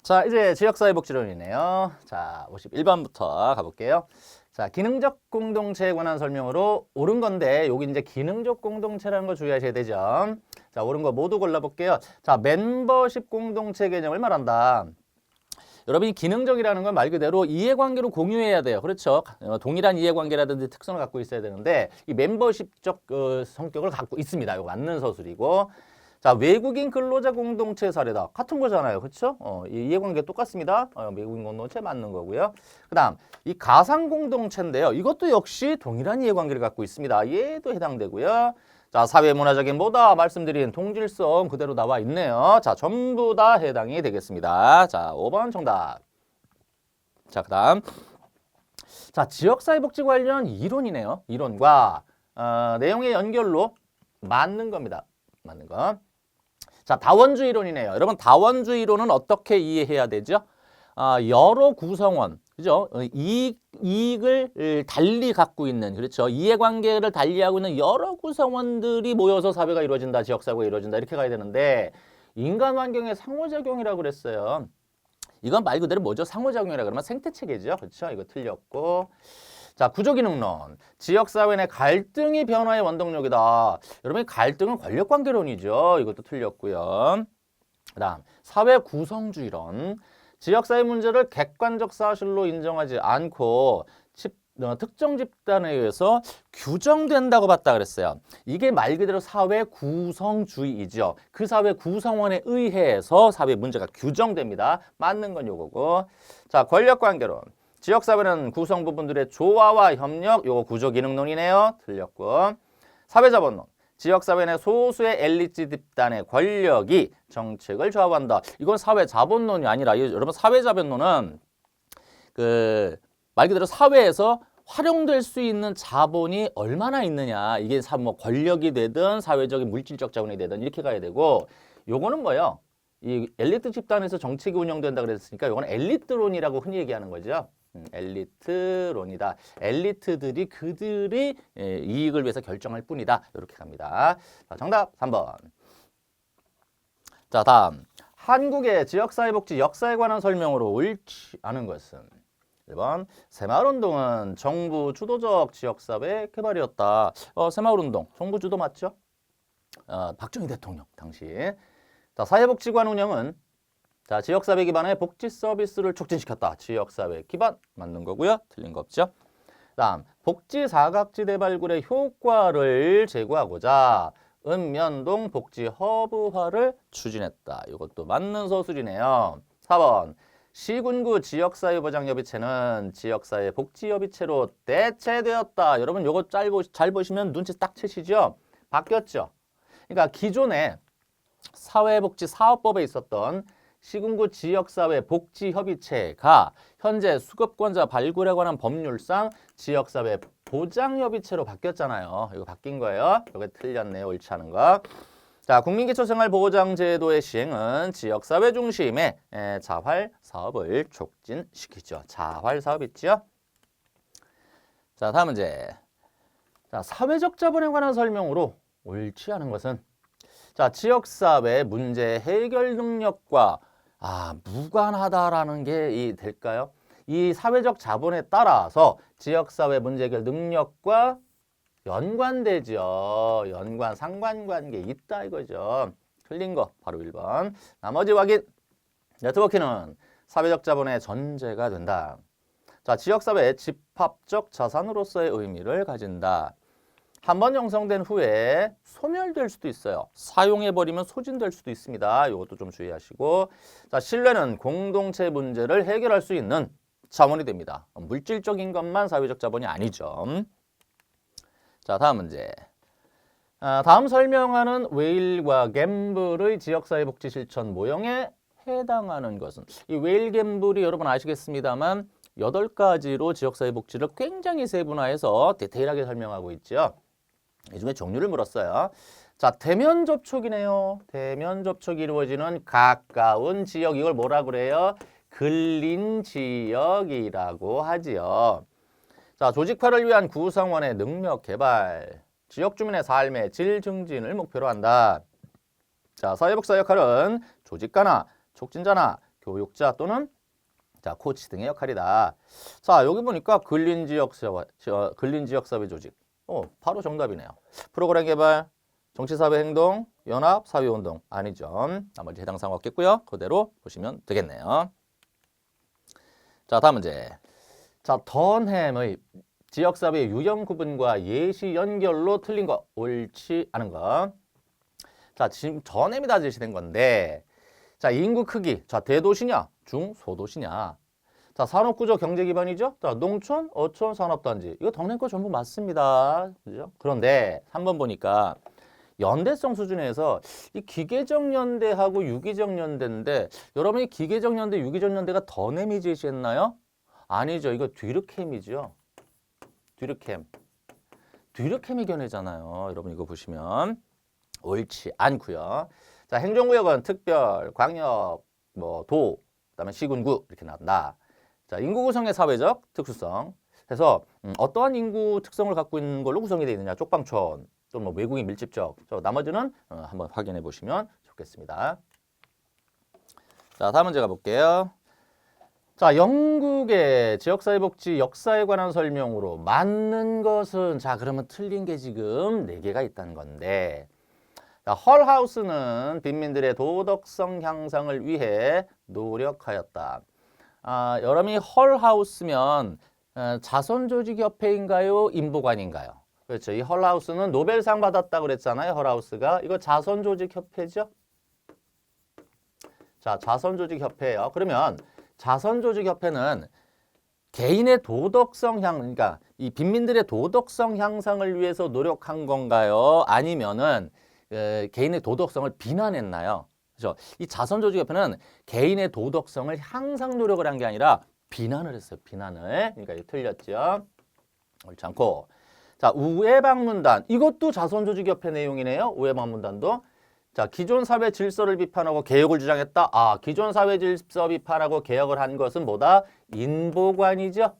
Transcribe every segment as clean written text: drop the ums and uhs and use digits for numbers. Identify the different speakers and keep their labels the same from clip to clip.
Speaker 1: 자, 이제 지역사회복지론이네요. 자, 51번부터 가볼게요. 자, 기능적 공동체에 관한 설명으로 옳은 건데 여기 이제 기능적 공동체라는 거 주의하셔야 되죠. 자, 옳은 거 모두 골라볼게요. 자, 멤버십 공동체 개념을 말한다. 여러분이 기능적이라는 건 말 그대로 이해관계로 공유해야 돼요. 그렇죠. 동일한 이해관계라든지 특성을 갖고 있어야 되는데 이 멤버십적 성격을 갖고 있습니다. 이거 맞는 서술이고. 자, 외국인 근로자 공동체 사례다. 같은 거잖아요. 그렇죠? 이 이해관계 똑같습니다. 외국인 공동체 맞는 거고요. 그다음 이 가상 공동체인데요. 이것도 역시 동일한 이해관계를 갖고 있습니다. 얘도 해당되고요. 자, 사회문화적인 뭐다 말씀드린 동질성 그대로 나와 있네요. 자, 전부 다 해당이 되겠습니다. 자, 5번 정답. 자, 그다음 자, 지역사회복지 관련 이론이네요. 이론과 내용의 연결로 맞는 겁니다. 맞는 거. 자, 다원주의 이론이네요. 여러분, 다원주의 이론은 어떻게 이해해야 되죠? 여러 구성원, 그죠? 이익을 달리 갖고 있는, 그렇죠? 이해관계를 달리하고 있는 여러 구성원들이 모여서 사회가 이루어진다, 지역사회가 이루어진다, 이렇게 가야 되는데, 인간 환경의 상호작용이라고 그랬어요. 이건 말 그대로 뭐죠? 상호작용이라 그러면 생태체계죠. 그렇죠? 이거 틀렸고. 자, 구조기능론. 지역사회 내 갈등이 변화의 원동력이다. 여러분, 갈등은 권력관계론이죠. 이것도 틀렸고요. 그다음, 사회 구성주의론. 지역사회 문제를 객관적 사실로 인정하지 않고 특정 집단에 의해서 규정된다고 봤다 그랬어요. 이게 말 그대로 사회 구성주의이죠. 그 사회 구성원에 의해서 사회 문제가 규정됩니다. 맞는 건 요거고. 자, 권력관계론. 지역사회는 구성 부분들의 조화와 협력, 요거 구조기능론이네요. 틀렸고. 사회자본론. 지역사회 내 소수의 엘리트 집단의 권력이 정책을 좌우한다. 이건 사회자본론이 아니라 여러분 사회자본론은 말 그대로 사회에서 활용될 수 있는 자본이 얼마나 있느냐. 이게 뭐 권력이 되든 사회적인 물질적 자본이 되든 이렇게 가야 되고 요거는 뭐예요? 이 엘리트 집단에서 정책이 운영된다 그랬으니까 요거는 엘리트론이라고 흔히 얘기하는 거죠. 엘리트론이다. 엘리트들이 그들이 이익을 위해서 결정할 뿐이다. 이렇게 갑니다. 자, 정답 3번. 자, 다음. 한국의 지역사회복지 역사에 관한 설명으로 옳지 않은 것은 1번. 새마을운동은 정부 주도적 지역사회 개발이었다. 새마을운동 정부 주도 맞죠? 박정희 대통령 당시. 자, 사회복지관 운영은 자, 지역사회 기반의 복지 서비스를 촉진시켰다. 지역사회 기반 맞는 거고요. 틀린 거 없죠. 다음, 복지 사각지대 발굴의 효과를 제고하고자 읍면동 복지 허브화를 추진했다. 이것도 맞는 서술이네요. 4번, 시군구 지역사회보장협의체는 지역사회 복지협의체로 대체되었다. 여러분 요거 잘 보시면 눈치 딱 채시죠? 바뀌었죠? 그러니까 기존에 사회복지사업법에 있었던 시군구 지역사회 복지협의체가 현재 수급권자 발굴에 관한 법률상 지역사회 보장협의체로 바뀌었잖아요. 이거 바뀐 거예요. 이거 틀렸네요. 옳지 않은 거. 자, 국민기초생활보호장제도의 시행은 지역사회 중심의 자활사업을 촉진시키죠. 자활사업 있죠? 자, 다음 문제. 자, 사회적 자본에 관한 설명으로 옳지 않은 것은 자, 지역사회 문제 해결 능력과 무관하다라는 게 될까요? 이 사회적 자본에 따라서 지역사회 문제 해결 능력과 연관되죠. 연관, 상관관계 있다 이거죠. 틀린 거 바로 1번. 나머지 확인. 네트워킹은 사회적 자본의 전제가 된다. 자, 지역사회의 집합적 자산으로서의 의미를 가진다. 한번 형성된 후에 소멸될 수도 있어요. 사용해버리면 소진될 수도 있습니다. 이것도 좀 주의하시고. 자, 신뢰는 공동체 문제를 해결할 수 있는 자본이 됩니다. 물질적인 것만 사회적 자본이 아니죠. 자, 다음 문제. 다음 설명하는 웨일과 갬블의 지역사회복지 실천 모형에 해당하는 것은 이 웨일 갬블이 여러분 아시겠습니다만 8가지로 지역사회복지를 굉장히 세분화해서 디테일하게 설명하고 있죠. 이 중에 종류를 물었어요. 자, 대면 접촉이네요. 대면 접촉이 이루어지는 가까운 지역, 이걸 뭐라 그래요? 근린 지역이라고 하지요. 자, 조직화를 위한 구성원의 능력 개발, 지역 주민의 삶의 질 증진을 목표로 한다. 자, 사회복사 역할은 조직가나 촉진자나 교육자 또는 자, 코치 등의 역할이다. 자, 여기 보니까 근린지역사회 조직. 바로 정답이네요. 프로그램 개발, 정치사회 행동, 연합, 사회운동. 아니죠. 나머지 해당 사항 없겠고요. 그대로 보시면 되겠네요. 자, 다음 문제. 자, 던햄의 지역사회의 유형 구분과 예시 연결로 틀린 거, 옳지 않은 거. 자, 지금 던햄이 다 제시된 건데, 자, 인구 크기. 자, 대도시냐, 중소도시냐. 자, 산업구조 경제 기반이죠. 자, 농촌, 어촌, 산업단지. 이거 던햄 거 전부 맞습니다. 그죠? 그런데 3번 보니까 연대성 수준에서 이 기계적 연대하고 유기적 연대인데 여러분이 기계적 연대, 유기적 연대가 던햄이 제시했나요? 아니죠. 이거 뒤르캠이죠. 뒤르캠이 견해잖아요. 여러분 이거 보시면 옳지 않고요. 자, 행정구역은 특별, 광역, 도, 그다음에 시군구 이렇게 나온다. 자, 인구 구성의 사회적 특수성. 그래서 어떠한 인구 특성을 갖고 있는 걸로 구성이 되어 있느냐. 쪽방촌, 또는 외국인 밀집적. 나머지는 한번 확인해 보시면 좋겠습니다. 자, 다음 문제 가볼게요. 자, 영국의 지역사회복지 역사에 관한 설명으로 맞는 것은 자, 그러면 틀린 게 지금 4개가 있다는 건데 자, 헐하우스는 빈민들의 도덕성 향상을 위해 노력하였다. 여러분이 헐하우스면 자선조직협회인가요? 인보관인가요? 그렇죠. 이 헐하우스는 노벨상 받았다고 그랬잖아요. 헐하우스가. 이거 자선조직협회죠? 자, 자선조직협회예요. 그러면 자선조직협회는 개인의 도덕성 그러니까 이 빈민들의 도덕성 향상을 위해서 노력한 건가요? 아니면은 개인의 도덕성을 비난했나요? 그렇죠. 이 자선조직협회는 개인의 도덕성을 향상 노력을 한 게 아니라 비난을 했어요. 비난을. 그러니까 이거 틀렸죠. 옳지 않고. 자, 우회방문단. 이것도 자선조직협회 내용이네요. 우회방문단도. 자, 기존 사회 질서를 비판하고 개혁을 주장했다. 기존 사회 질서 비판하고 개혁을 한 것은 뭐다? 인보관이죠.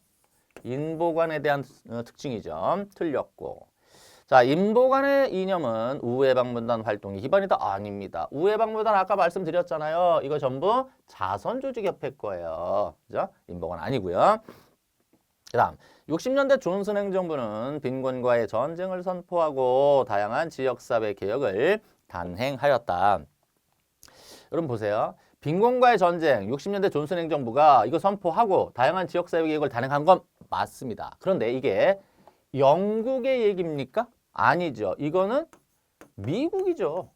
Speaker 1: 인보관에 대한 특징이죠. 틀렸고. 자, 인보관의 이념은 우회방문단 활동이 기반이다? 아닙니다. 우회방문단 아까 말씀드렸잖아요. 이거 전부 자선조직협회 거예요. 그죠? 인보관 아니고요. 그 다음 60년대 존슨 행정부는 빈곤과의 전쟁을 선포하고 다양한 지역사회 개혁을 단행하였다. 여러분 보세요. 빈곤과의 전쟁, 60년대 존슨 행정부가 이거 선포하고 다양한 지역사회 개혁을 단행한 건 맞습니다. 그런데 이게 영국의 얘기입니까? 아니죠. 이거는 미국이죠.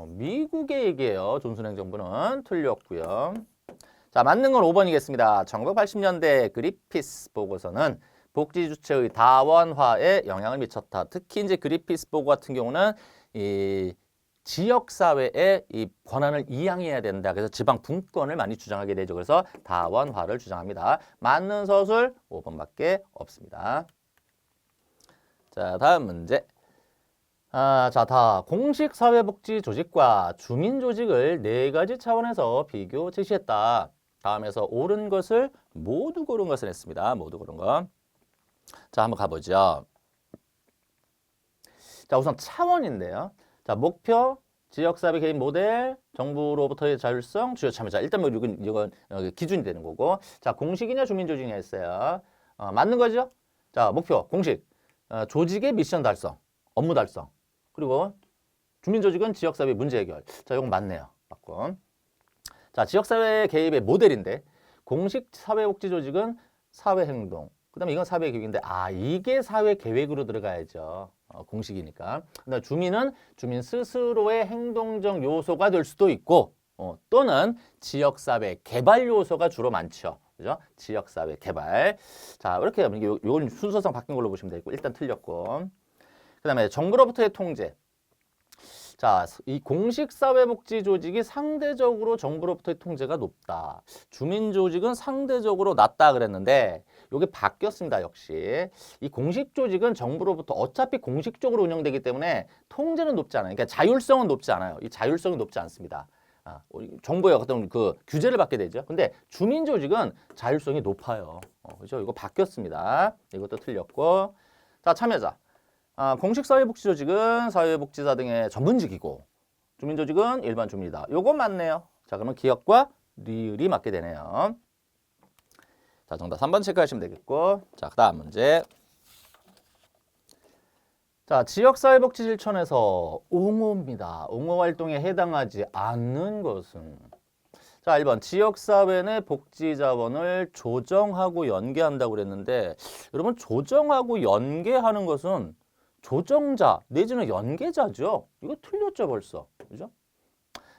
Speaker 1: 미국의 얘기예요. 존슨 행정부는. 틀렸고요. 자, 맞는 건 5번이겠습니다. 1980년대 그리피스 보고서는 복지 주체의 다원화에 영향을 미쳤다. 특히 이제 그리피스 보고 같은 경우는 이 지역 사회의 이 권한을 이양해야 된다. 그래서 지방 분권을 많이 주장하게 되죠. 그래서 다원화를 주장합니다. 맞는 서술 5번밖에 없습니다. 자, 다음 문제. 자, 공식 사회복지 조직과 주민 조직을 4가지 차원에서 비교 제시했다. 다음에서 옳은 것을 모두 고른 것을 했습니다. 모두 고른 거. 자, 한번 가보죠. 자, 우선 차원인데요. 자, 목표, 지역사회 개인 모델, 정부로부터의 자율성, 주요 참여자. 일단 뭐 이건 기준이 되는 거고. 자, 공식이냐 주민조직이냐 했어요. 맞는 거죠? 자, 목표, 공식, 조직의 미션 달성, 업무 달성. 그리고 주민조직은 지역사회 문제 해결. 자, 이건 맞네요. 맞고. 자, 지역사회 개입의 모델인데 공식 사회복지조직은 사회행동. 그 다음에 이건 사회계획인데 이게 사회계획으로 들어가야죠. 공식이니까. 그다음에 주민은 주민 스스로의 행동적 요소가 될 수도 있고 또는 지역사회 개발 요소가 주로 많죠. 그죠? 지역사회 개발. 자, 이렇게 이건 순서상 바뀐 걸로 보시면 되고 일단 틀렸고. 그 다음에 정부로부터의 통제. 자, 이 공식사회복지 조직이 상대적으로 정부로부터의 통제가 높다. 주민조직은 상대적으로 낮다 그랬는데 이게 바뀌었습니다. 역시. 이 공식 조직은 정부로부터 어차피 공식적으로 운영되기 때문에 통제는 높지 않아요. 그러니까 자율성은 높지 않아요. 이 자율성이 높지 않습니다. 정부의 어떤 그 규제를 받게 되죠. 근데 주민조직은 자율성이 높아요. 그죠? 이거 바뀌었습니다. 이것도 틀렸고. 자, 참여자. 공식 사회복지조직은 사회복지사 등의 전문직이고 주민조직은 일반 주민이다. 요건 맞네요. 자, 그러면 기업과 리을이 맞게 되네요. 자, 정답 3번 체크하시면 되겠고. 자, 그 다음 문제. 자, 지역사회복지 실천에서 옹호입니다. 옹호 활동에 해당하지 않는 것은? 자, 1번 지역사회 내 복지자원을 조정하고 연계한다고 그랬는데 여러분 조정하고 연계하는 것은 조정자 내지는 연계자죠. 이거 틀렸죠 벌써. 그죠?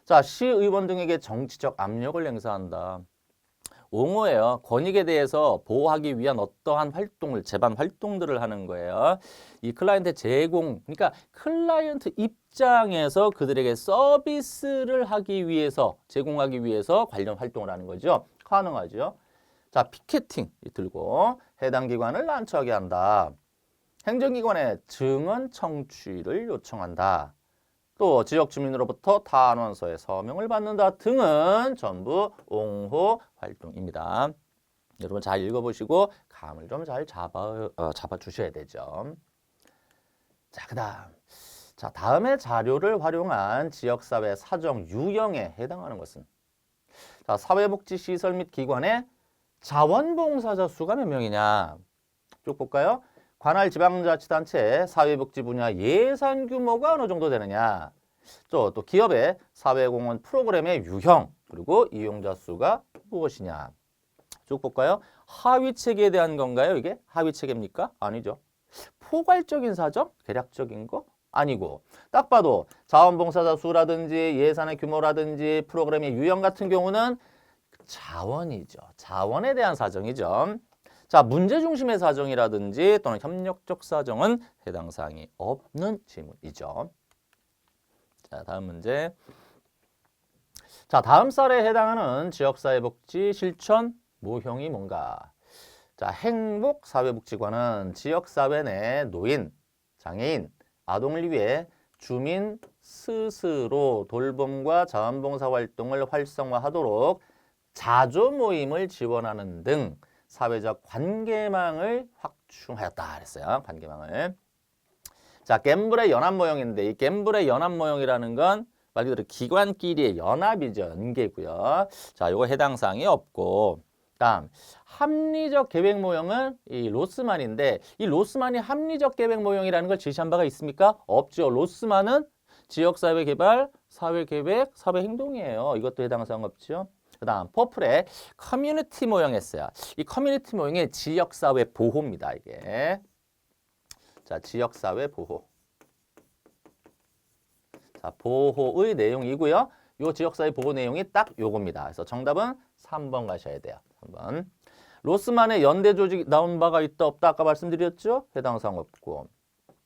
Speaker 1: 자, 시의원 등에게 정치적 압력을 행사한다. 옹호예요. 권익에 대해서 보호하기 위한 어떠한 활동을, 제반 활동들을 하는 거예요. 이 클라이언트 제공, 그러니까 클라이언트 입장에서 그들에게 서비스를 하기 위해서, 제공하기 위해서 관련 활동을 하는 거죠. 가능하죠. 자, 피켓팅 들고 해당 기관을 난처하게 한다. 행정기관에 증언 청취를 요청한다. 또 지역 주민으로부터 탄원서에 서명을 받는다 등은 전부 옹호 활동입니다. 여러분 잘 읽어보시고 감을 좀 잘 잡아주셔야 되죠. 자, 다음에 자료를 활용한 지역사회 사정 유형에 해당하는 것은? 자, 사회복지시설 및 기관의 자원봉사자 수가 몇 명이냐? 쭉 볼까요? 관할 지방자치단체 사회복지 분야 예산 규모가 어느 정도 되느냐. 또 기업의 사회공헌 프로그램의 유형 그리고 이용자 수가 무엇이냐. 쭉 볼까요? 하위체계에 대한 건가요? 이게 하위체계입니까? 아니죠. 포괄적인 사정? 대략적인 거? 아니고 딱 봐도 자원봉사자 수라든지 예산의 규모라든지 프로그램의 유형 같은 경우는 자원이죠. 자원에 대한 사정이죠. 자, 문제 중심의 사정이라든지 또는 협력적 사정은 해당 사항이 없는 질문이죠. 자, 다음 문제. 자, 다음 쌀에 해당하는 지역사회복지 실천 모형이 뭔가? 자, 행복사회복지관은 지역사회 내 노인, 장애인, 아동을 위해 주민 스스로 돌봄과 자원봉사 활동을 활성화하도록 자조 모임을 지원하는 등 사회적 관계망을 확충하였다 그랬어요. 관계망을. 자, 갬블의 연합 모형인데 이 갬블의 연합 모형이라는 건 말 그대로 기관끼리의 연합이죠. 연계고요. 자, 요거 해당 사항이 없고 다음 합리적 계획 모형은 이 로스만인데 이 로스만이 합리적 계획 모형이라는 걸 제시한 바가 있습니까? 없죠. 로스만은 지역사회 개발, 사회계획, 사회행동이에요. 이것도 해당 사항 없죠. 그 다음 퍼플의 커뮤니티 모형 했어요. 이 커뮤니티 모형의 지역사회 보호입니다. 이게. 자, 지역사회 보호. 자, 보호의 내용이고요. 요 지역사회 보호 내용이 딱 요겁니다. 그래서 정답은 3번 가셔야 돼요. 3번. 로스만의 연대 조직 나온 바가 있다 없다 아까 말씀드렸죠? 해당 사항 없고.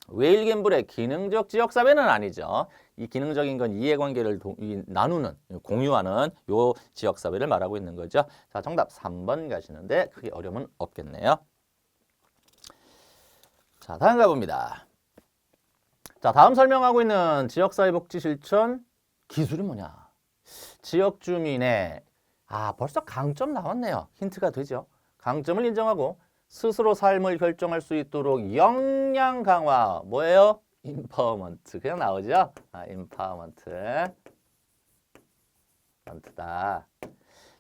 Speaker 1: 웨일 갬블의 기능적 지역사회는 아니죠. 이 기능적인 건 이해관계를 나누는, 공유하는 요 지역사회를 말하고 있는 거죠. 자, 정답 3번 가시는데 크게 어려움은 없겠네요. 자, 다음 가봅니다. 자, 다음 설명하고 있는 지역사회복지 실천 기술이 뭐냐? 지역 주민의 벌써 강점 나왔네요. 힌트가 되죠. 강점을 인정하고 스스로 삶을 결정할 수 있도록 역량 강화. 뭐예요? 인파워먼트. 그냥 나오죠? 인파워먼트.먼트다.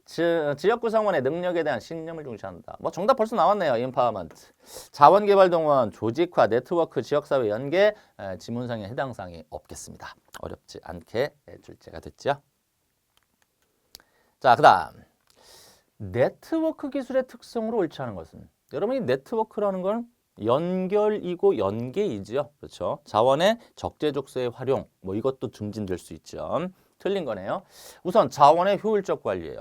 Speaker 1: 지역 구성원의 능력에 대한 신념을 중시한다. 뭐 정답 벌써 나왔네요. 인파워먼트. 자원개발 동원, 조직화, 네트워크, 지역사회 연계, 지문상에 해당 사항이 없겠습니다. 어렵지 않게 출제가 됐죠. 자, 그 다음 네트워크 기술의 특성으로 옳지 않은 것은? 여러분이 네트워크라는 건 연결이고 연계이죠. 그렇죠? 자원의 적재적소의 활용, 뭐 이것도 증진될 수 있죠. 틀린 거네요. 우선 자원의 효율적 관리예요.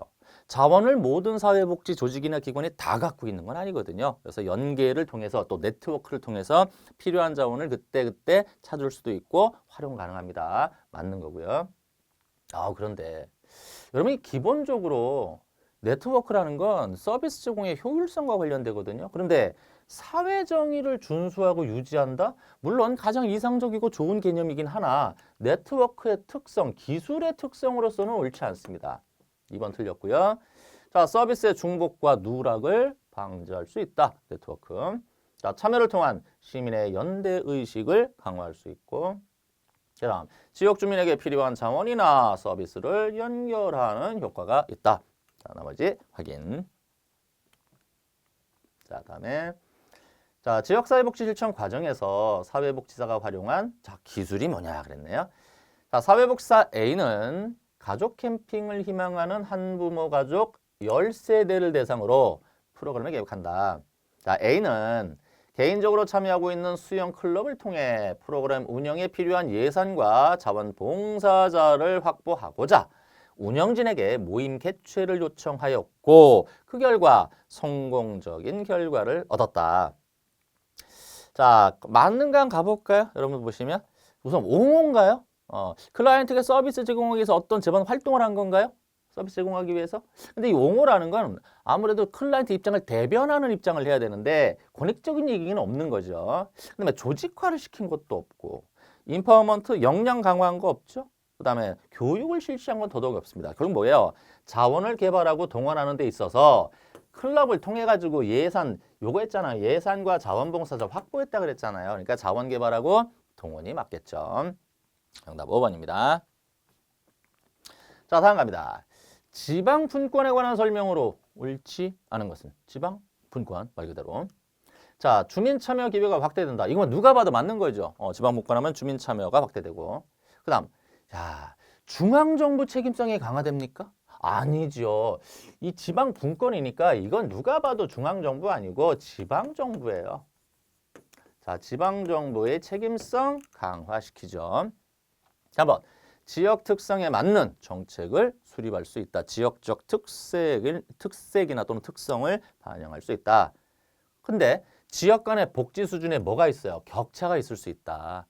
Speaker 1: 자원을 모든 사회복지 조직이나 기관이 다 갖고 있는 건 아니거든요. 그래서 연계를 통해서 또 네트워크를 통해서 필요한 자원을 그때그때 찾을 수도 있고 활용 가능합니다. 맞는 거고요. 그런데 여러분이 기본적으로 네트워크라는 건 서비스 제공의 효율성과 관련되거든요. 그런데 사회정의를 준수하고 유지한다? 물론 가장 이상적이고 좋은 개념이긴 하나 네트워크의 특성, 기술의 특성으로서는 옳지 않습니다. 2번 틀렸고요. 자, 서비스의 중복과 누락을 방지할 수 있다. 네트워크. 자, 참여를 통한 시민의 연대의식을 강화할 수 있고 그 다음 지역 주민에게 필요한 자원이나 서비스를 연결하는 효과가 있다. 자, 나머지 확인. 자, 다음에 자, 지역사회복지 실천 과정에서 사회복지사가 활용한 자, 기술이 뭐냐 그랬네요. 자, 사회복지사 A는 가족 캠핑을 희망하는 한부모 가족 10세대를 대상으로 프로그램을 계획한다. 자, A는 개인적으로 참여하고 있는 수영 클럽을 통해 프로그램 운영에 필요한 예산과 자원 봉사자를 확보하고자 운영진에게 모임 개최를 요청하였고 그 결과 성공적인 결과를 얻었다. 자, 맞는가 한번 가볼까요? 여러분 보시면 우선 옹호인가요? 클라이언트가 서비스 제공하기 위해서 어떤 재반 활동을 한 건가요? 서비스 제공하기 위해서? 근데 이 옹호라는 건 아무래도 클라이언트 입장을 대변하는 입장을 해야 되는데 권익적인 얘기는 없는 거죠. 그다음에 조직화를 시킨 것도 없고 인파워먼트 역량 강화한 거 없죠? 그다음에 교육을 실시한 건 더더욱 없습니다. 결국 뭐예요? 자원을 개발하고 동원하는 데 있어서 클럽을 통해 가지고 예산 요거 했잖아요. 예산과 자원봉사자 확보했다 그랬잖아요. 그러니까 자원 개발하고 동원이 맞겠죠. 정답 5번입니다. 자, 다음 갑니다. 지방 분권에 관한 설명으로 옳지 않은 것은 지방 분권 말 그대로. 자, 주민 참여 기회가 확대된다. 이건 누가 봐도 맞는 거죠. 지방 분권하면 주민 참여가 확대되고. 그다음, 야, 중앙 정부 책임성이 강화됩니까? 아니죠. 이 지방 분권이니까 이건 누가 봐도 중앙 정부 아니고 지방 정부예요. 자, 지방 정부의 책임성 강화시키죠. 자, 한번 지역 특성에 맞는 정책을 수립할 수 있다. 지역적 특색이나 또는 특성을 반영할 수 있다. 근데 지역 간의 복지 수준에 뭐가 있어요? 격차가 있을 수 있다.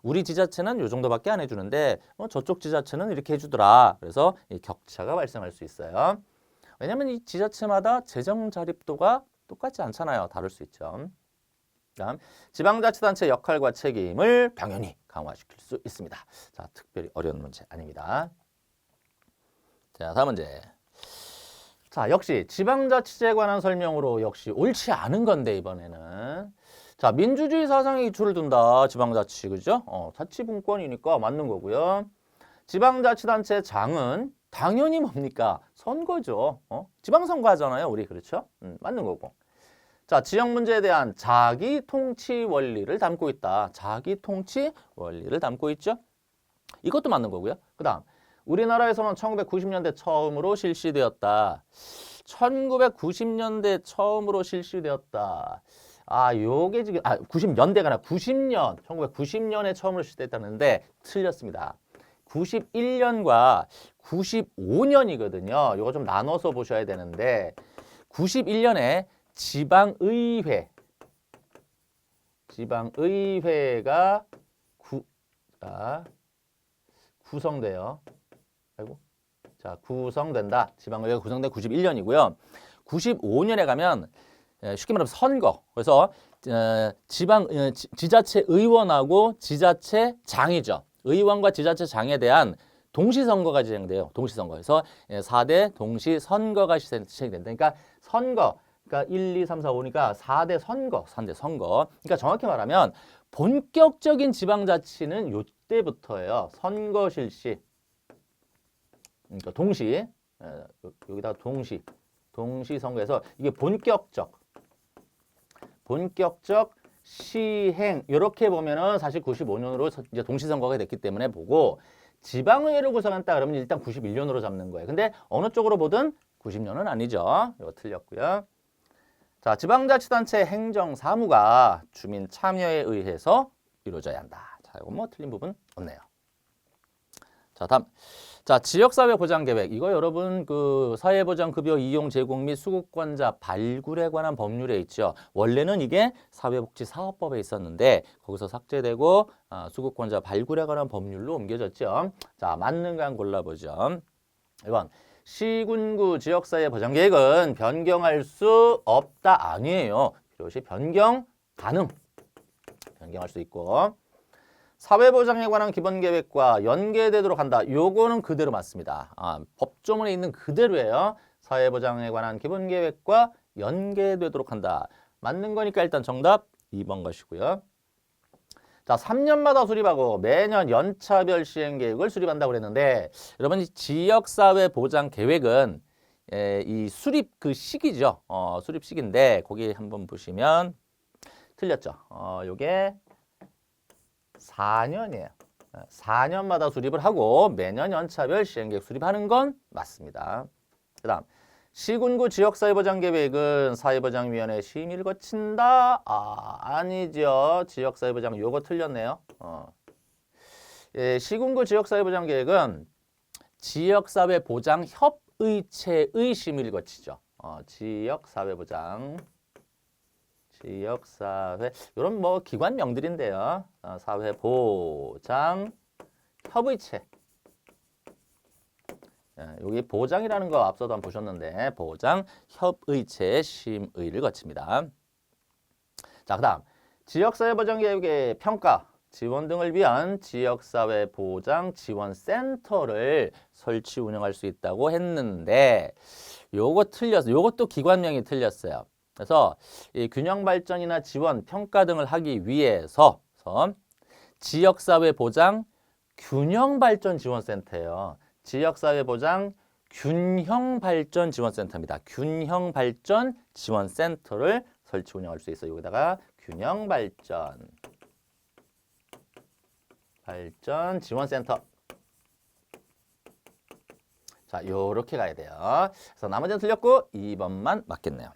Speaker 1: 우리 지자체는 이 정도밖에 안 해주는데 저쪽 지자체는 이렇게 해주더라. 그래서 이 격차가 발생할 수 있어요. 왜냐하면 이 지자체마다 재정 자립도가 똑같지 않잖아요. 다를 수 있죠. 다음, 지방자치단체 역할과 책임을 당연히 강화시킬 수 있습니다. 자, 특별히 어려운 문제 아닙니다. 자, 다음 문제. 자, 역시 지방자치제에 관한 설명으로 역시 옳지 않은 건데 이번에는. 자, 민주주의 사상에 기초를 둔다. 지방자치, 그죠? 자치분권이니까 맞는 거고요. 지방자치단체 장은 당연히 뭡니까? 선거죠. 지방선거 하잖아요. 우리 그렇죠? 맞는 거고. 자, 지역 문제에 대한 자기 통치 원리를 담고 있다. 자기 통치 원리를 담고 있죠. 이것도 맞는 거고요. 그다음 우리나라에서는 1990년대 처음으로 실시되었다. 1990년대 처음으로 실시되었다. 요게 지금 90년대가 아니라 90년, 1990년에 처음으로 실시됐다는데 틀렸습니다. 91년과 95년이거든요. 이거 좀 나눠서 보셔야 되는데 91년에 지방의회가 구성돼요. 구성된다. 지방의회가 구성된 91년이고요. 95년에 가면 쉽게 말하면 선거. 그래서 지자체 의원하고 지자체 장이죠. 의원과 지자체 장에 대한 동시선거가 진행돼요. 동시선거에서 4대 동시선거가 시행된다. 그러니까 선거. 그러니까 1, 2, 3, 4, 5니까 4대 선거, 3대 선거. 그러니까 정확히 말하면 본격적인 지방자치는 요때부터예요. 선거 실시. 그러니까 동시, 여기다 동시 선거에서 이게 본격적 시행 이렇게 보면은 사실 95년으로 이제 동시 선거가 됐기 때문에 보고 지방의회를 구성한다 그러면 일단 91년으로 잡는 거예요. 근데 어느 쪽으로 보든 90년은 아니죠. 이거 틀렸고요. 자, 지방자치단체 행정사무가 주민 참여에 의해서 이루어져야 한다. 자, 이거 뭐 틀린 부분 없네요. 자, 다음. 자, 지역사회보장계획. 이거 여러분 그 사회보장급여 이용 제공 및 수급권자 발굴에 관한 법률에 있죠. 원래는 이게 사회복지사업법에 있었는데 거기서 삭제되고 수급권자 발굴에 관한 법률로 옮겨졌죠. 자, 맞는가 한번 골라보죠. 1번. 시군구 지역사회 보장계획은 변경할 수 없다. 아니에요. 필요시 변경 가능. 변경할 수 있고. 사회보장에 관한 기본계획과 연계되도록 한다. 요거는 그대로 맞습니다. 법조문에 있는 그대로예요. 사회보장에 관한 기본계획과 연계되도록 한다. 맞는 거니까 일단 정답 2번 것이고요. 자, 3년마다 수립하고 매년 연차별 시행계획을 수립한다고 그랬는데 여러분 이 지역사회 보장 계획은 이 수립 그 시기죠. 수립 시기인데 거기 한번 보시면 틀렸죠. 요게 4년이에요. 4년마다 수립을 하고 매년 연차별 시행계획 수립하는 건 맞습니다. 그 다음 시군구 지역사회보장계획은 사회보장위원회 심의를 거친다? 아니죠. 지역사회보장 요거 틀렸네요. 시군구 지역사회보장계획은 지역사회보장협의체의 심의를 거치죠. 지역사회보장 이런 뭐 기관명들인데요. 사회보장 협의체. 여기 보장이라는 거 앞서도 한번 보셨는데 보장 협의체 심의를 거칩니다. 자, 그다음 지역사회보장계획의 평가, 지원 등을 위한 지역사회보장지원센터를 설치 운영할 수 있다고 했는데 요거 틀렸어요. 요것도 기관명이 틀렸어요. 그래서 이 균형발전이나 지원, 평가 등을 하기 위해서 지역사회보장 균형발전지원센터예요. 지역사회보장 균형발전지원센터입니다. 균형발전지원센터를 설치 운영할 수 있어요. 여기다가 균형발전지원센터. 자, 요렇게 가야 돼요. 그래서 나머지는 틀렸고 2번만 맞겠네요.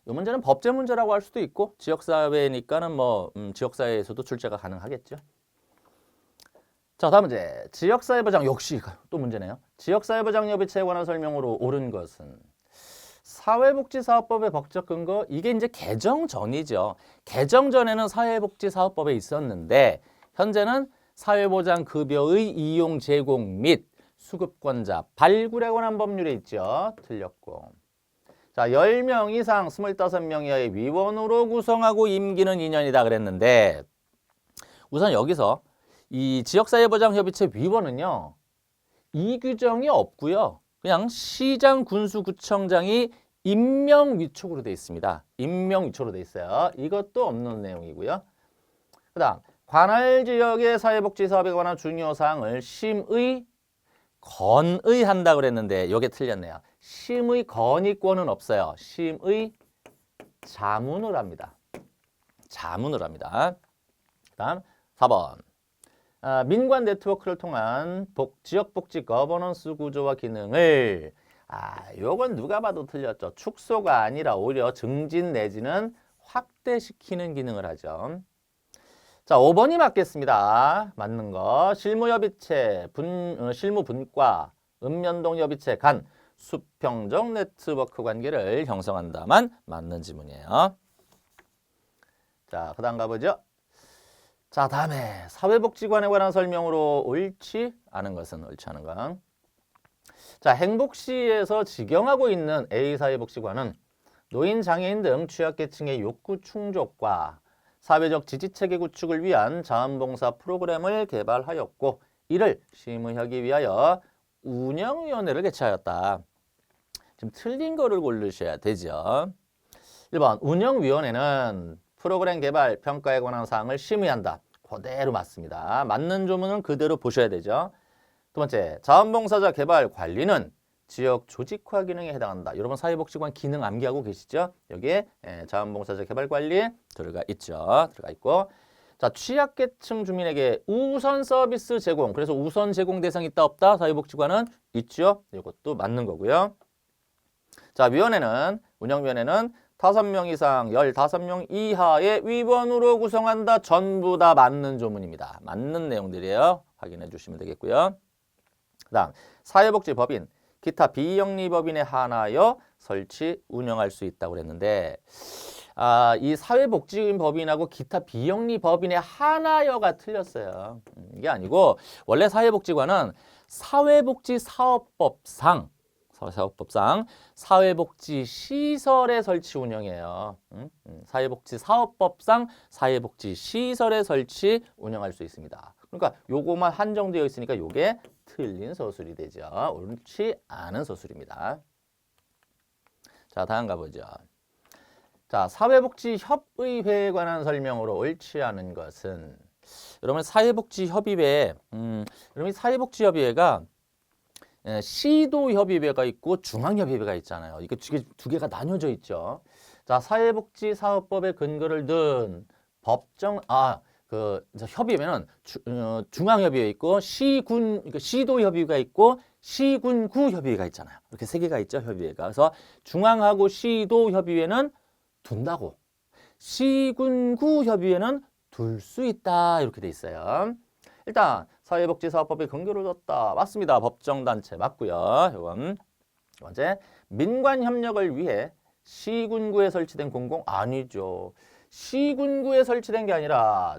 Speaker 1: 이 문제는 법제 문제라고 할 수도 있고 지역사회니까는 뭐 지역사회에서도 출제가 가능하겠죠. 자, 다음 문제. 지역사회보장 역시 또 문제네요. 지역사회보장협의체에 관한 설명으로 옳은 것은 사회복지사업법의 법적 근거, 이게 이제 개정 전이죠. 개정 전에는 사회복지사업법에 있었는데 현재는 사회보장급여의 이용 제공 및 수급권자 발굴에 관한 법률에 있죠. 틀렸고. 자, 10명 이상 25명 이하의 위원으로 구성하고 임기는 2년이다 그랬는데 우선 여기서 이 지역사회보장협의체 위원은요. 이 규정이 없고요. 그냥 시장, 군수, 구청장이 임명 위촉으로 돼 있습니다. 임명 위촉으로 돼 있어요. 이것도 없는 내용이고요. 그 다음 관할 지역의 사회복지 사업에 관한 중요 사항을 심의, 건의한다 그랬는데 이게 틀렸네요. 심의 건의권은 없어요. 심의 자문을 합니다. 자문을 합니다. 다음 4번. 민관 네트워크를 통한 지역복지 거버넌스 구조와 기능을 요건 누가 봐도 틀렸죠. 축소가 아니라 오히려 증진 내지는 확대시키는 기능을 하죠. 자, 5번이 맞겠습니다. 맞는 거. 실무협의체, 실무분과, 읍면동협의체 간 수평적 네트워크 관계를 형성한다만 맞는 지문이에요. 자, 그 다음 가보죠. 자, 다음에 사회복지관에 관한 설명으로 옳지 않은 것은 옳지 않은 거. 자, 행복시에서 직영하고 있는 A사회복지관은 노인, 장애인 등 취약계층의 욕구 충족과 사회적 지지체계 구축을 위한 자원봉사 프로그램을 개발하였고 이를 심의하기 위하여 운영위원회를 개최하였다. 지금 틀린 거를 고르셔야 되죠. 1번 운영위원회는 프로그램 개발, 평가에 관한 사항을 심의한다. 그대로 맞습니다. 맞는 조문은 그대로 보셔야 되죠. 두 번째, 자원봉사자 개발 관리는 지역 조직화 기능에 해당한다. 여러분 사회복지관 기능 암기하고 계시죠? 여기에 자원봉사자 개발 관리에 들어가 있죠. 들어가 있고. 자, 취약계층 주민에게 우선 서비스 제공. 그래서 우선 제공 대상이 있다 없다? 사회복지관은 있죠. 이것도 맞는 거고요. 자, 운영위원회는 5명 이상 15명 이하의 위원으로 구성한다. 전부 다 맞는 조문입니다. 맞는 내용들이에요. 확인해 주시면 되겠고요. 그 다음 사회복지법인, 기타 비영리법인에 한하여 설치, 운영할 수 있다고 그랬는데 이 사회복지법인하고 기타 비영리법인에 한하여가 틀렸어요. 이게 아니고 원래 사회복지관은 사회복지사업법상 사회복지시설의 설치 운영이에요. 사회복지사업법상 사회복지시설의 설치 운영할 수 있습니다. 그러니까 요거만 한정되어 있으니까 요게 틀린 서술이 되죠. 옳지 않은 서술입니다. 자, 다음 가보죠. 자, 사회복지협의회에 관한 설명으로 옳지 않은 것은 여러분 사회복지협의회, 여러분 사회복지협의회가 시도협의회가 있고 중앙협의회가 있잖아요. 이게 두 개가 나뉘어져 있죠. 자, 사회복지사업법에 근거를 둔 법정 협의회는 중앙협의회 있고 그러니까 시도협의회가 있고 시군구 협의회가 있잖아요. 이렇게 세 개가 있죠, 협의회가. 그래서 중앙하고 시도협의회는 둔다고 시군구 협의회는 둘 수 있다 이렇게 돼 있어요. 일단 사회복지사업법에 근거를 뒀다. 맞습니다. 법정단체 맞고요. 이건 두 번째, 민관협력을 위해 시군구에 설치된 아니죠. 시군구에 설치된 게 아니라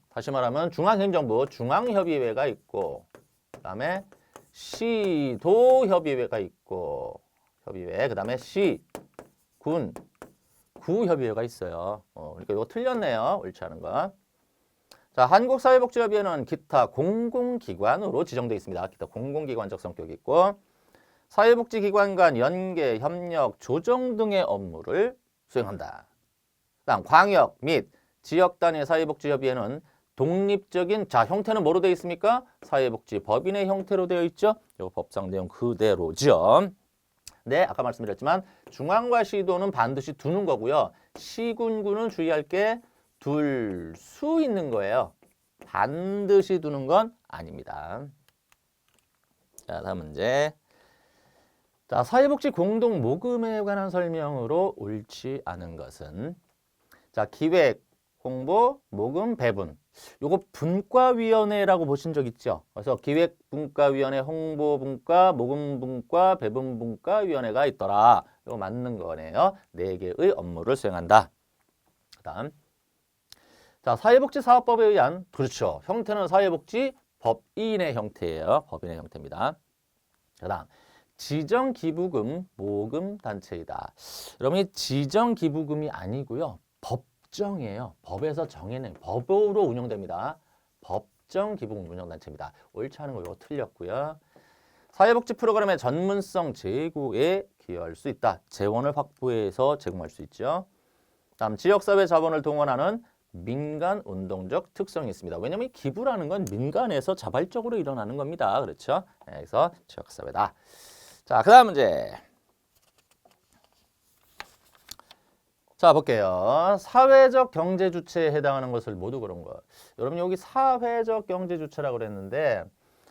Speaker 1: 다시 말하면 중앙행정부 중앙협의회가 있고 그다음에 시도협의회가 있고 그다음에 구협의회가 있어요. 그러니까 이거 틀렸네요. 옳지 않은 거. 자, 한국사회복지협의회는 기타 공공기관으로 지정되어 있습니다. 기타 공공기관적 성격이 있고 사회복지기관 간 연계, 협력, 조정 등의 업무를 수행한다. 다음 광역 및 지역단위 사회복지협의회는 독립적인 형태는 뭐로 되어 있습니까? 사회복지법인의 형태로 되어 있죠. 이 법상 내용 그대로죠. 네, 아까 말씀드렸지만 중앙과 시도는 반드시 두는 거고요. 시군구는 주의할 게 둘 수 있는 거예요. 반드시 두는 건 아닙니다. 자, 다음 문제. 자, 사회복지 공동 모금에 관한 설명으로 옳지 않은 것은 자, 기획, 홍보, 모금, 배분. 요거 분과위원회라고 보신 적 있죠? 그래서 기획분과위원회, 홍보분과, 모금분과, 배분분과위원회가 있더라. 이거 맞는 거네요. 4개의 업무를 수행한다. 그 다음. 자, 사회복지사업법에 의한, 그렇죠. 형태는 사회복지 법인의 형태예요. 법인의 형태입니다. 그 다음. 지정기부금, 모금단체이다. 여러분이 지정기부금이 아니고요. 법정이에요. 법에서 정해낸 법으로 운영됩니다. 법정기부금 운영단체입니다. 옳지 않은 거 이거 틀렸고요. 사회복지 프로그램의 전문성 제고에 기여할 수 있다. 재원을 확보해서 제공할 수 있죠. 다음 지역사회 자본을 동원하는 민간운동적 특성이 있습니다. 왜냐하면 기부라는 건 민간에서 자발적으로 일어나는 겁니다. 그렇죠? 그래서 지역사회다. 자, 그 다음 문제. 자, 볼게요. 사회적 경제 주체에 해당하는 것을 모두 그런 것. 여러분 여기 사회적 경제 주체라고 그랬는데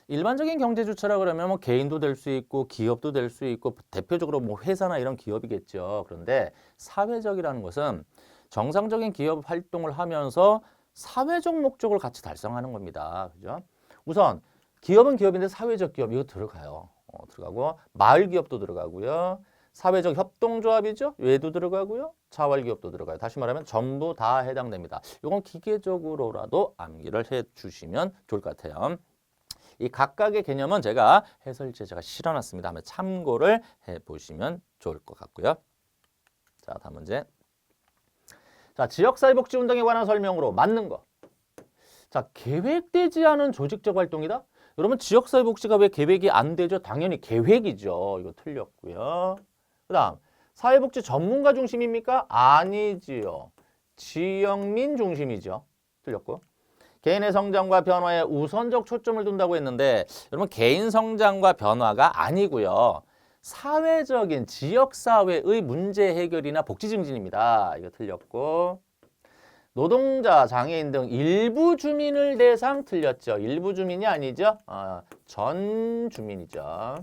Speaker 1: 일반적인 경제 주체라고 그러면 뭐 개인도 될 수 있고 기업도 될 수 있고 대표적으로 뭐 회사나 이런 기업이겠죠. 그런데 사회적이라는 것은 정상적인 기업 활동을 하면서 사회적 목적을 같이 달성하는 겁니다. 그죠? 우선 기업은 기업인데 사회적 기업 이거 들어가요. 들어가고 마을 기업도 들어가고요. 사회적 협동조합이죠. 얘도 들어가고요. 자활기업도 들어가요. 다시 말하면 전부 다 해당됩니다. 이건 기계적으로라도 암기를 해주시면 좋을 것 같아요. 이 각각의 개념은 제가 해설지에 제가 실어놨습니다. 한번 참고를 해보시면 좋을 것 같고요. 자, 다음 문제. 자, 지역사회복지운동에 관한 설명으로 맞는 거. 자, 계획되지 않은 조직적 활동이다. 여러분 지역사회복지가 왜 계획이 안 되죠? 당연히 계획이죠. 이거 틀렸고요. 그 다음 사회복지 전문가 중심입니까? 아니지요. 지역민 중심이죠. 틀렸고. 개인의 성장과 변화에 우선적 초점을 둔다고 했는데 여러분 개인 성장과 변화가 아니고요. 사회적인 지역사회의 문제 해결이나 복지 증진입니다. 이거 틀렸고. 노동자, 장애인 등 일부 주민을 대상 틀렸죠. 일부 주민이 아니죠. 전 주민이죠.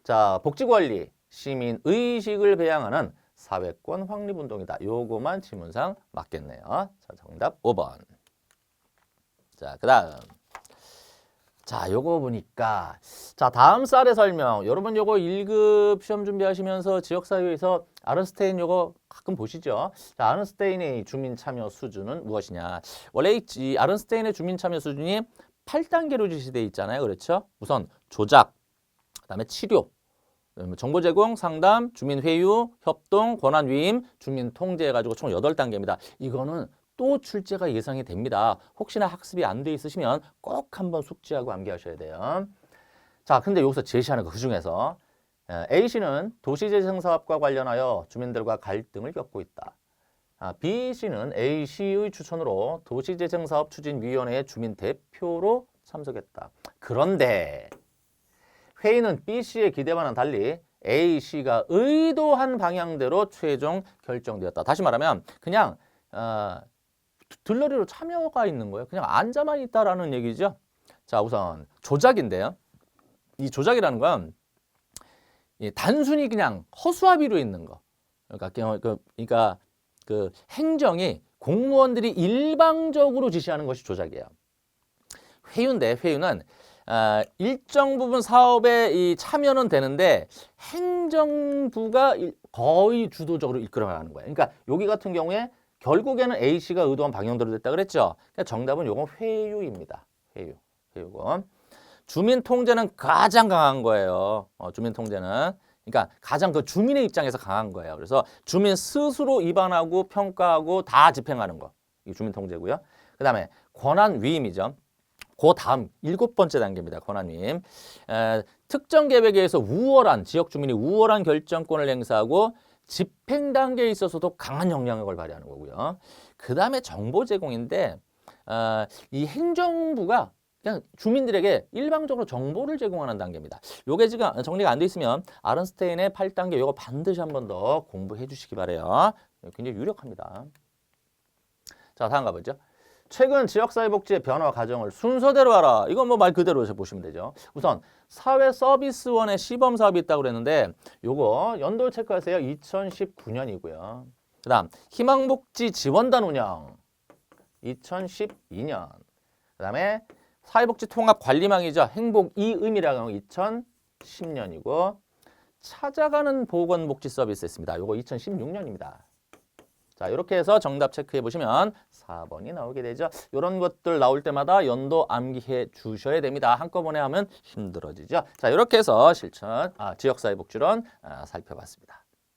Speaker 1: 자, 복지관리, 시민의식을 배양하는 사회권 확립운동이다. 요거만 지문상 맞겠네요. 자, 정답 5번. 자, 그 다음. 자, 요거 보니까 자, 다음 쌀의 설명. 여러분 요거 1급 시험 준비하시면서 지역사회에서 아른스테인 요거 가끔 보시죠. 자, 아른스테인의 주민 참여 수준은 무엇이냐. 원래 이 아른스테인의 주민 참여 수준이 8단계로 지시되어 있잖아요. 그렇죠? 우선 조작, 그다음에 치료, 정보 제공, 상담, 주민 회유, 협동, 권한 위임, 주민 통제 해가지고 총 8단계입니다. 이거는 또 출제가 예상이 됩니다. 혹시나 학습이 안 돼 있으시면 꼭 한번 숙지하고 암기하셔야 돼요. 자, 근데 여기서 제시하는 거 그중에서 A씨는 도시재생 사업과 관련하여 주민들과 갈등을 겪고 있다. B씨는 A씨의 추천으로 도시재생 사업 추진위원회의 주민 대표로 참석했다. 그런데 회의는 B, C의 기대와는 달리 A, C가 의도한 방향대로 최종 결정되었다. 다시 말하면 그냥 들러리로 참여가 있는 거예요. 그냥 앉아만 있다라는 얘기죠. 자, 우선 조작인데요. 이 조작이라는 건 단순히 그냥 허수아비로 있는 거. 그러니까 그 행정이 공무원들이 일방적으로 지시하는 것이 조작이에요. 회유인데 회유는 일정 부분 사업에 이 참여는 되는데 행정부가 거의 주도적으로 이끌어가는 거예요. 그러니까 여기 같은 경우에 결국에는 A, C가 의도한 방향대로 됐다 그랬죠. 그러니까 정답은 요건 회유입니다. 회유고. 주민 통제는 가장 강한 거예요. 주민 통제는. 그러니까 가장 그 주민의 입장에서 강한 거예요. 그래서 주민 스스로 위반하고 평가하고 다 집행하는 거. 이게 주민 통제고요. 그다음에 권한 위임이죠. 그 다음 7번째 단계입니다. 권한 위임. 특정 계획에 의해서 지역 주민이 우월한 결정권을 행사하고 집행 단계에 있어서도 강한 영향력을 발휘하는 거고요. 그 다음에 정보 제공인데 이 행정부가 그냥 주민들에게 일방적으로 정보를 제공하는 단계입니다. 요게 지금 정리가 안 돼 있으면 아른스타인의 8단계 요거 반드시 한 번 더 공부해 주시기 바래요. 굉장히 유력합니다. 자, 다음 가보죠. 최근 지역사회복지의 변화 과정을 순서대로 알아. 이건 뭐 말 그대로 보시면 되죠. 우선 사회서비스원의 시범사업이 있다고 그랬는데 요거 연도 체크하세요. 2019년이고요. 그 다음 희망복지 지원단 운영 2012년. 그 다음에 사회복지 통합관리망이죠. 행복 이음이라고 하면 2010년이고 찾아가는 보건복지 서비스 있습니다. 요거 2016년입니다. 자, 이렇게 해서 정답 체크해 보시면 4번이 나오게 되죠. 이런 것들 나올 때마다 연도 암기해 주셔야 됩니다. 한꺼번에 하면 힘들어지죠. 자, 이렇게 해서 지역사회복지론 살펴봤습니다.